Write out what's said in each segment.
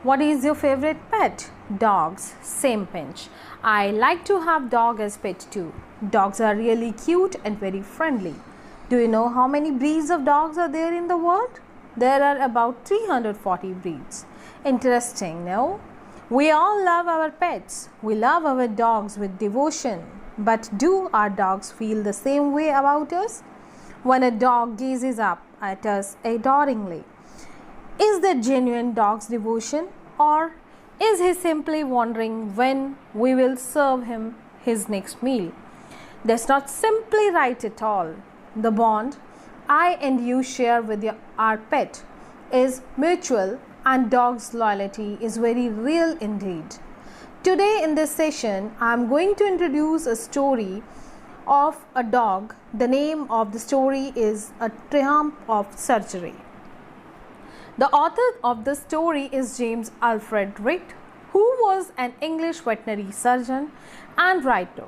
What is your favorite pet? Dogs. Same pinch. I like to have dog as pet too. Dogs are really cute and very friendly. Do you know how many breeds of dogs are there in the world? There are about 340 breeds. Interesting, no? We all love our pets. We love our dogs with devotion. But do our dogs feel the same way about us? When a dog gazes up at us adoringly, is that genuine dog's devotion, or is he simply wondering when we will serve him his next meal? That's not simply right at all. The bond I and you share with our pet is mutual, and dog's loyalty is very real indeed. Today in this session, I am going to introduce a story of a dog. The name of the story is A Triumph of Surgery. The author of the story is James Alfred Richt, who was an English veterinary surgeon and writer.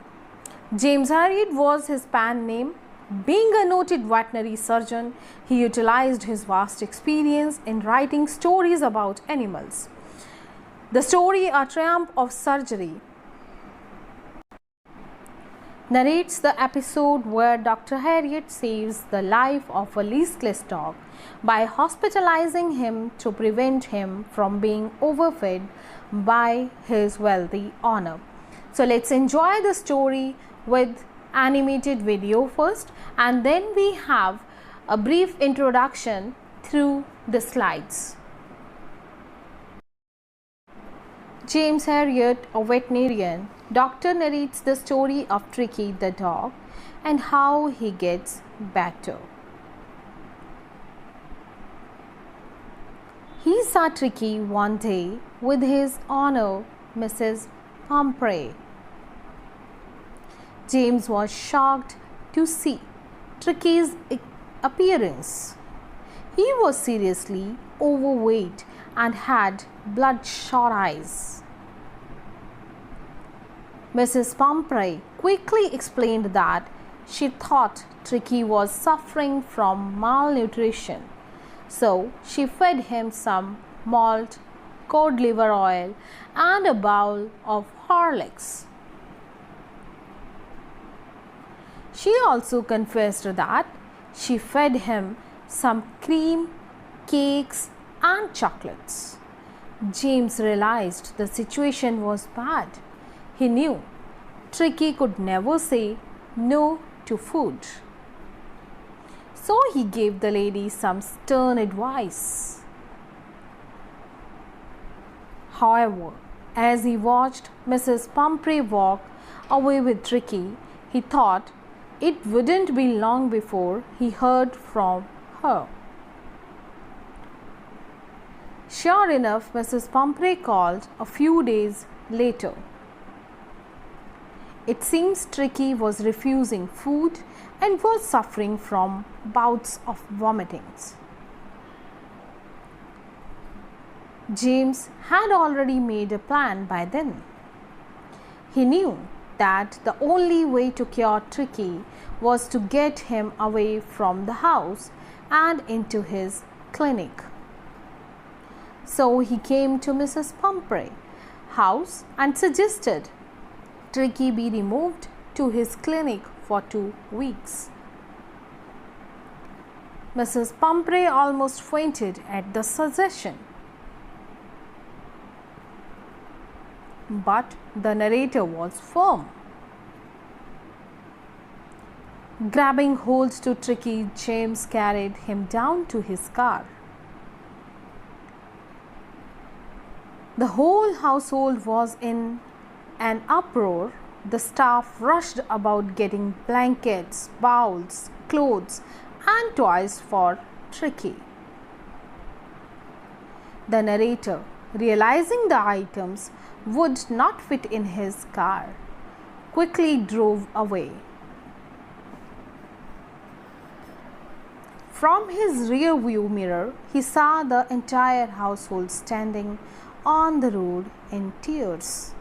James Herriot was his pen name. Being a noted veterinary surgeon, he utilized his vast experience in writing stories about animals. The story A Triumph of Surgery narrates the episode where Dr. Herriot saves the life of a listless dog by hospitalizing him to prevent him from being overfed by his wealthy owner. So let's enjoy the story with animated video first, and then we have a brief introduction through the slides. James Herriot, a veterinarian doctor, narrates the story of Tricky the dog and how he gets better. He saw Tricky one day with his owner, Mrs. Pumphrey. James was shocked to see Tricky's appearance. He was seriously overweight and had bloodshot eyes. Mrs. Pumphrey quickly explained that she thought Tricky was suffering from malnutrition, so she fed him some malt, cod liver oil, and a bowl of Horlicks. She also confessed that she fed him some cream, cakes, and chocolates. James realized the situation was bad. He knew Tricky could never say no to food. So he gave the lady some stern advice. However, as he watched Mrs. Pumphrey walk away with Tricky, he thought it wouldn't be long before he heard from her. Sure enough, Mrs. Pumphrey called a few days later. It seems Tricky was refusing food and was suffering from bouts of vomitings. James had already made a plan by then. He knew that the only way to cure Tricky was to get him away from the house and into his clinic. So he came to Mrs. Pumphrey's house and suggested Tricky be removed to his clinic for 2 weeks. Mrs. Pumphrey almost fainted at the suggestion. But the narrator was firm. Grabbing hold to Tricky, James carried him down to his car. The whole household was in an uproar. The staff rushed about getting blankets, bowls, clothes, and toys for Tricky. The narrator, realizing the items would not fit in his car, quickly drove away. From his rear view mirror, he saw the entire household standing on the road in tears.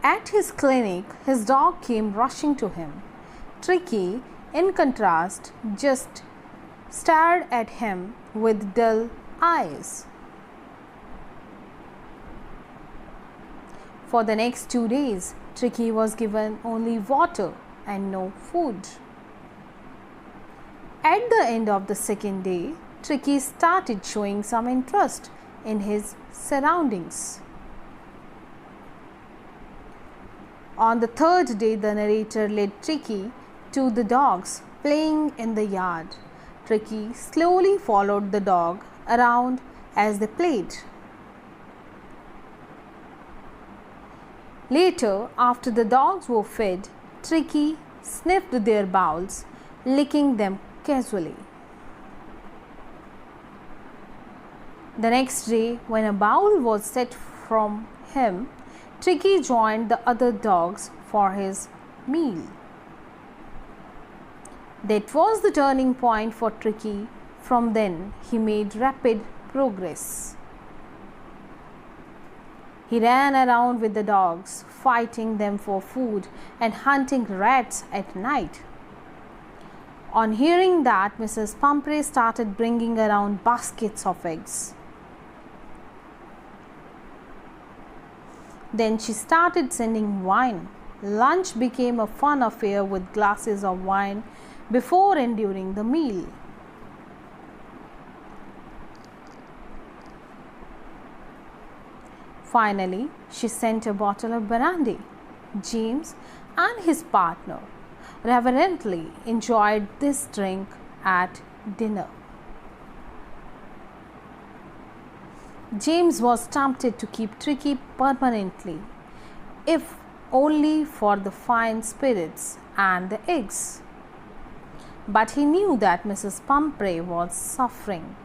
At his clinic, his dog came rushing to him. Tricky, in contrast, just stared at him with dull eyes. For the next 2 days, Tricky was given only water and no food. At the end of the second day, Tricky started showing some interest in his surroundings. On the third day, the narrator led Tricky to the dogs playing in the yard. Tricky slowly followed the dog around as they played. Later, after the dogs were fed, Tricky sniffed their bowls, licking them casually. The next day, when a bowl was set from him, Tricky joined the other dogs for his meal. That was the turning point for Tricky. From then, he made rapid progress. He ran around with the dogs, fighting them for food and hunting rats at night. On hearing that, Mrs. Pumphrey started bringing around baskets of eggs. Then she started sending wine. Lunch became a fun affair with glasses of wine before and during the meal. Finally, she sent a bottle of brandy. James and his partner reverently enjoyed this drink at dinner. James was tempted to keep Tricky permanently, if only for the fine spirits and the eggs. But he knew that Mrs. Pumphrey was suffering.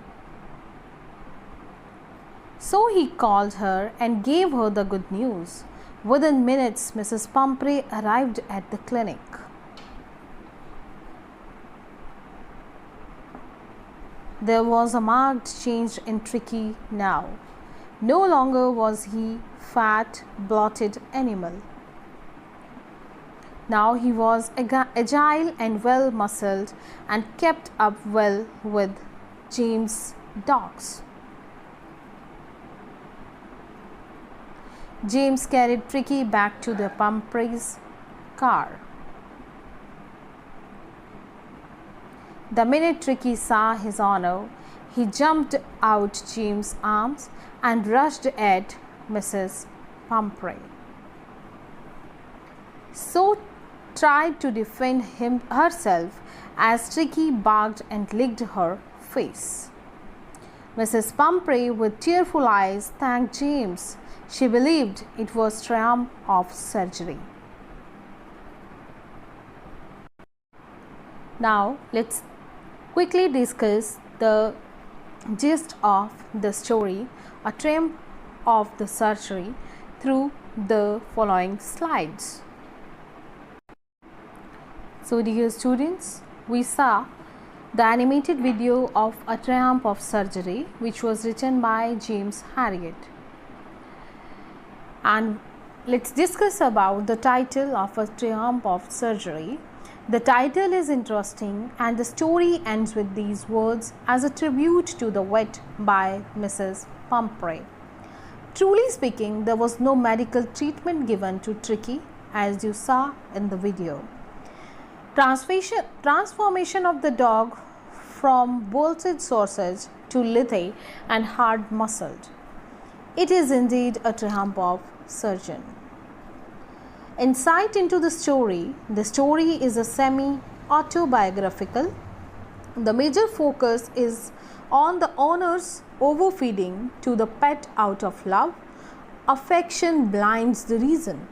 So he called her and gave her the good news. Within minutes, Mrs. Pumphrey arrived at the clinic. There was a marked change in Tricky now. No longer was he fat, bloated animal. Now he was agile and well muscled and kept up well with James' dogs. James carried Tricky back to the Pumphreys' car. The minute Tricky saw his owner, he jumped out James' arms and rushed at Mrs. Pumphrey. So tried to defend herself as Tricky barked and licked her face. Mrs. Pumphrey, with tearful eyes, thanked James. She believed it was triumph of surgery. Now let's quickly discuss the gist of the story, A Triumph of the Surgery, through the following slides. So dear students, we saw the animated video of A Triumph of Surgery, which was written by James Herriot. And let's discuss about the title of A Triumph of Surgery. The title is interesting and the story ends with these words, as a tribute to the vet by Mrs. Pumphrey. Truly speaking, there was no medical treatment given to Tricky, as you saw in the video. Transformation of the dog from bolted sausage to lithe and hard muscled. It is indeed a triumph of surgeon. Insight into the story. The story is a semi-autobiographical. The major focus is on the owner's overfeeding to the pet out of love. Affection blinds the reason.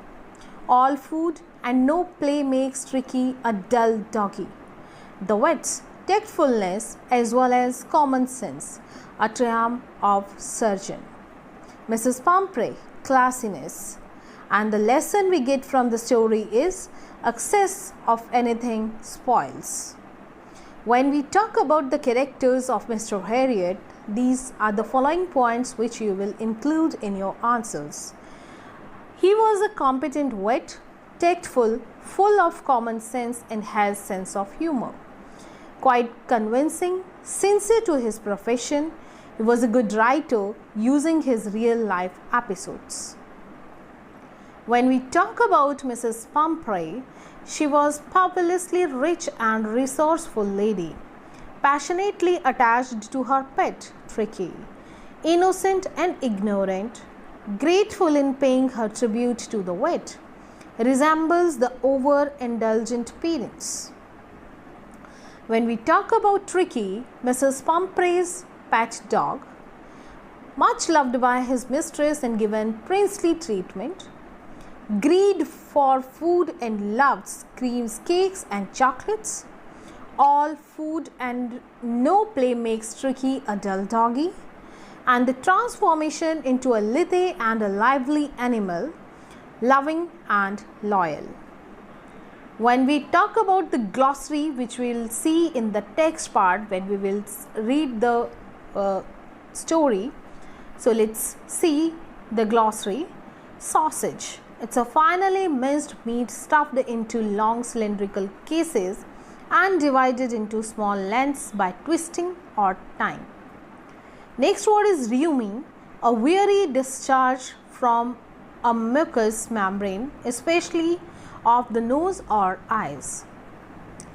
All food and no play makes Tricky a dull doggy. The vet's tactfulness as well as common sense, a triumph of surgeon. Mrs. Pumphrey, classiness. And the lesson we get from the story is excess of anything spoils. When we talk about the characters of Mr. Herriot, these are the following points which you will include in your answers. He was a competent vet, tactful, full of common sense and has sense of humor. Quite convincing, sincere to his profession, He was a good writer using his real life episodes. When we talk about Mrs. Pumphrey, she was fabulously rich and resourceful lady, passionately attached to her pet, Tricky, innocent and ignorant, grateful in paying her tribute to the vet, resembles the overindulgent parents. When we talk about Tricky, Mrs. Pumphrey's pet dog, much loved by his mistress and given princely treatment, greed for food and loved creams, cakes and chocolates. All food and no play makes Tricky a dull doggy, and the transformation into a lithe and a lively animal, loving and loyal. When we talk about the glossary, which we will see in the text part when we will read the story, so let's see the glossary. Sausage. It's a finely minced meat stuffed into long cylindrical cases and divided into small lengths by twisting or tying. Next word is rheumy, a weary discharge from a mucous membrane, especially of the nose or eyes.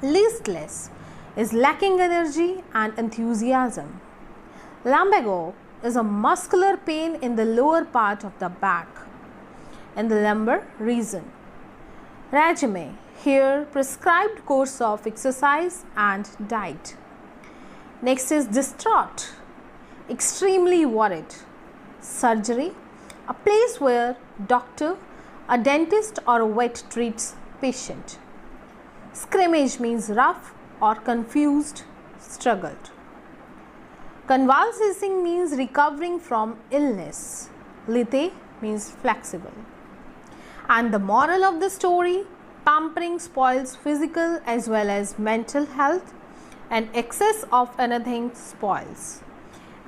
Listless is lacking energy and enthusiasm. Lumbago is a muscular pain in the lower part of the back and the lumbar region. Regime, here prescribed course of exercise and diet. Next is distraught, extremely worried. Surgery, a place where doctor, a dentist or a vet treats patient. Scrimmage means rough or confused, struggled. Convalescing means recovering from illness. Lithe means flexible. And the moral of the story, pampering spoils physical as well as mental health, and excess of anything spoils.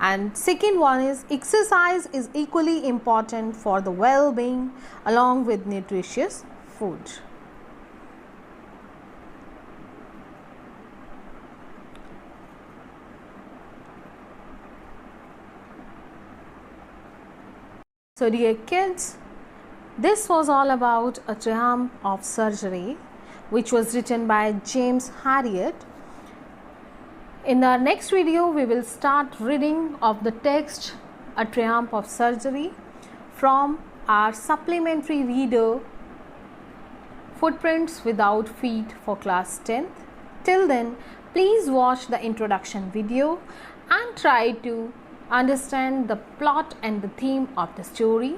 And second one is exercise is equally important for the well-being along with nutritious food. So dear kids, this was all about A Triumph of Surgery, which was written by James Herriot. In our next video, we will start reading of the text A Triumph of Surgery from our supplementary reader Footprints Without Feet for class 10th. Till then, please watch the introduction video and try to understand the plot and the theme of the story.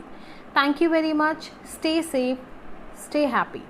Thank you very much. Stay safe, stay happy.